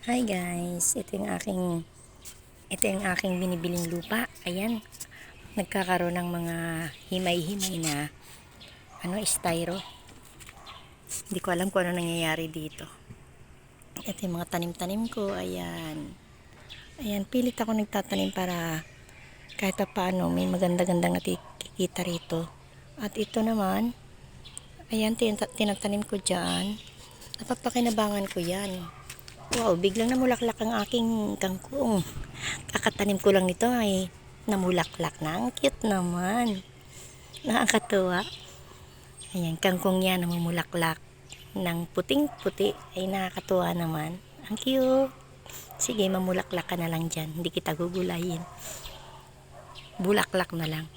Hi guys, ito yung aking binibiling lupa. Ayan, nagkakaroon ng mga himay-himay na styro. Hindi ko alam kung ano nangyayari dito. Ito yung mga tanim-tanim ko. Ayan. Ayan, pilit ako nagtatanim para kahit pa paano may maganda-gandang nakikita rito. At ito naman, ayan, tinatanim ko dyan. Napapakinabangan ko yan. Wow, biglang namulaklak ang aking kangkong. Kakatanim ko lang nito ay namulaklak na. Ang cute naman. Nakakatuwa. Ayan, kangkong yan namumulaklak ng puting-puti ay nakakatuwa naman. Ang cute. Sige, mamulaklak ka na lang dyan. Hindi kita gugulayin. Bulaklak na lang.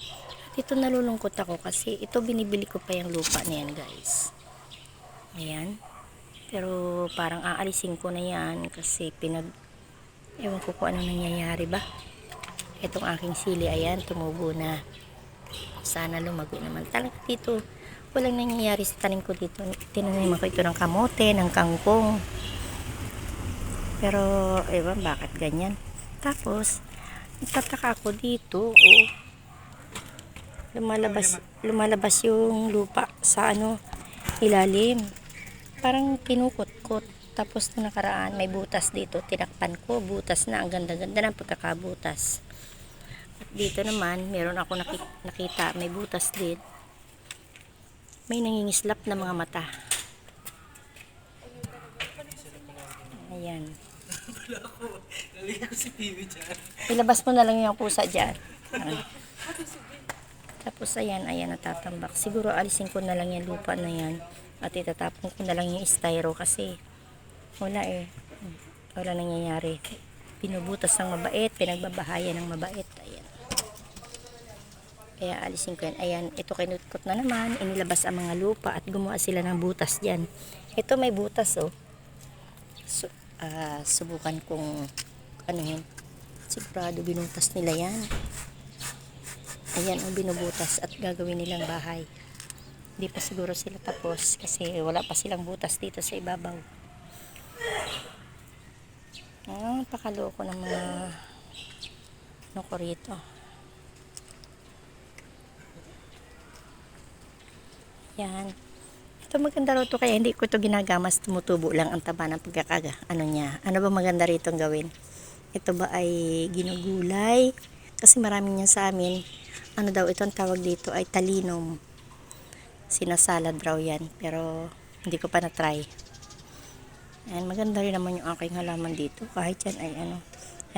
At ito nalulungkot ako kasi ito binibili ko pa yung lupa na yan guys. Ayan. Pero parang aalisin ko na yan kasi ewan ko kung ano nangyayari ba. Itong aking sili, ayan, tumubo na. Sana lumago naman. Talaga dito, walang nangyayari sa tanim ko dito. Tinanim ko ito ng kamote, ng kangkong. Pero, ewan, bakit ganyan? Tapos, nagtataka ako dito, oh. Lumalabas yung lupa sa ilalim. Parang kinukot-kot. Tapos nung nakaraan, may butas dito. Tinakpan ko, butas na. Ang ganda-ganda ng pagkakabutas. At dito naman, meron ako nakita, may butas din. May nangingislap na mga mata. Ayan. Ilabas mo na lang yung pusa dyan. Tapos ayan, natatambak. Siguro alisin ko na lang yung lupa na yan. At itatapon ko na lang yung styro kasi wala wala nangyayari. Pinubutas ng mabait, pinagbabahayan ng mabait. Ayan. Kaya alisin ko yan. Ayan, ito kinutkot na naman. Inilabas ang mga lupa at gumawa sila ng butas dyan. Ito may butas oh. Subukan kong anuhin. Sigurado binutas nila yan. Ayan ang binubutas at gagawin nilang bahay. Hindi pa siguro sila tapos kasi wala pa silang butas dito sa ibabaw. Pakaloko ng mga ko rito. Yan. Ito maganda raw to kaya hindi ko to ginagamas. Tumutubo lang ang taba ng niya. Ano ba maganda rito gawin? Ito ba ay ginugulay? Kasi marami niyan sa amin. Ano daw ito ang tawag dito ay talinong. Sinasalad raw yan. Pero hindi ko pa na-try. Ayan, maganda rin naman yung aking halaman dito. Kahit yan ay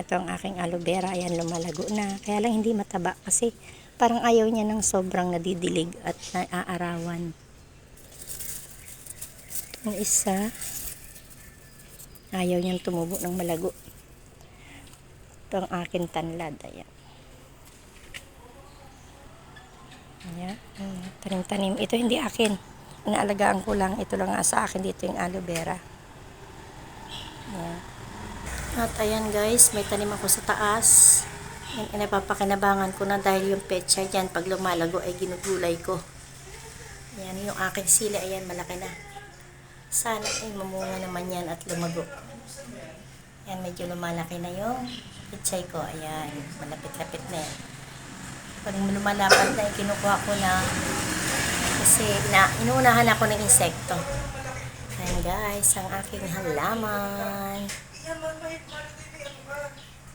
ito ang aking aloe vera. Ayan, lumalago na. Kaya lang hindi mataba kasi parang ayaw niya ng sobrang nadidilig at naaarawan. Itong isa, ayaw niyang tumubo ng malago. Ito ang aking tanlad. Ayan. Ayan. Tanim-tanim. Ito hindi akin. Inaalagaan ko lang. Ito lang nga sa akin dito yung aloe vera. Ayan. At ayan guys, may tanim ako sa taas. Napapakinabangan ko na dahil yung petsa dyan, pag lumalago ay ginugulay ko. Ayan, yung aking sili, ayan, malaki na. Sana ay mamunga naman yan at lumago. Ayan, medyo lumalaki na yung petsay ko. Ayan, malapit-lapit na yan. Pag lumalapad na, kinukuha ko na kasi inuunahan ako ng insekto. Ayan guys, ang aking halaman.